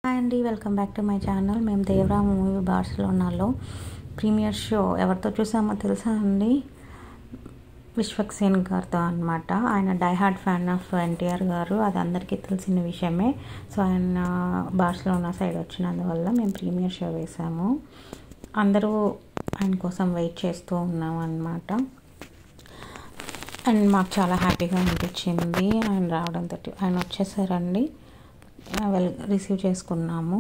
Hi అండి, welcome back to my channel. మేము Devara movie బార్సిలోనాలో premiere show ఎవరితో చూసామో తెలుసా అండి? విశ్వక్ సేన్ గారితో అనమాట. ఆయన డైహార్డ్ ఫ్యాన్ ఆఫ్ ఎన్టీఆర్ గారు, అది అందరికీ తెలిసిన విషయమే. సో ఆయన బార్సిలోనా సైడ్ వచ్చినందువల్ల మేము ప్రీమియర్ షో వేసాము. అందరూ ఆయన కోసం వెయిట్ చేస్తూ ఉన్నాం అన్నమాట. అండ్ మాకు చాలా హ్యాపీగా అనిపించింది ఆయన రావడంతో. ఆయన వచ్చేసారండి, రిసీవ్ చేసుకున్నాము.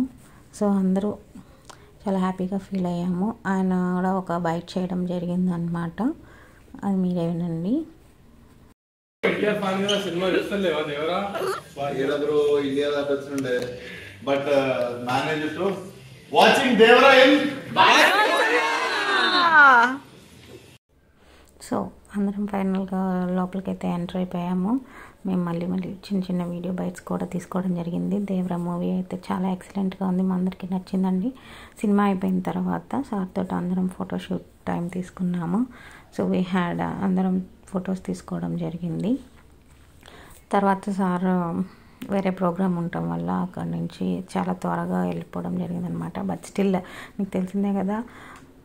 సో అందరూ చాలా హ్యాపీగా ఫీల్ అయ్యాము. ఆయన కూడా ఒక బైట్ చేయడం జరిగింది అన్నమాట. అది మీరే వినండి. సో అందరం ఫైనల్గా లోపలికైతే ఎంటర్ అయిపోయాము. మేము మళ్ళీ చిన్న చిన్న వీడియో బైట్స్ కూడా తీసుకోవడం జరిగింది. దేవరా మూవీ అయితే చాలా ఎక్సలెంట్గా ఉంది, మా అందరికీ నచ్చిందండి. సినిమా అయిపోయిన తర్వాత సార్తో అందరం ఫోటోషూట్ టైం తీసుకున్నాము. సో వీ హ్యాడ్ అందరం ఫొటోస్ తీసుకోవడం జరిగింది. తర్వాత సార్ వేరే ప్రోగ్రామ్ ఉండటం వల్ల అక్కడి నుంచి చాలా త్వరగా వెళ్ళిపోవడం జరిగిందనమాట. బట్ స్టిల్ మీకు తెలిసిందే కదా,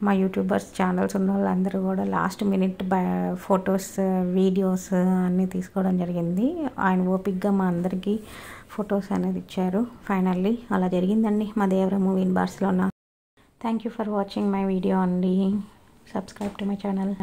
మా యూట్యూబర్స్ ఛానల్స్ ఉన్న వాళ్ళందరూ కూడా లాస్ట్ మినిట్ ఫొటోస్ వీడియోస్ అన్నీ తీసుకోవడం జరిగింది. ఆయన ఓపిక్గా మా అందరికీ ఫొటోస్ అనేది ఇచ్చారు. ఫైనల్లీ అలా జరిగిందండి మా Devara movie in Barcelona. Thank you for watching my video అండి. Subscribe to my channel.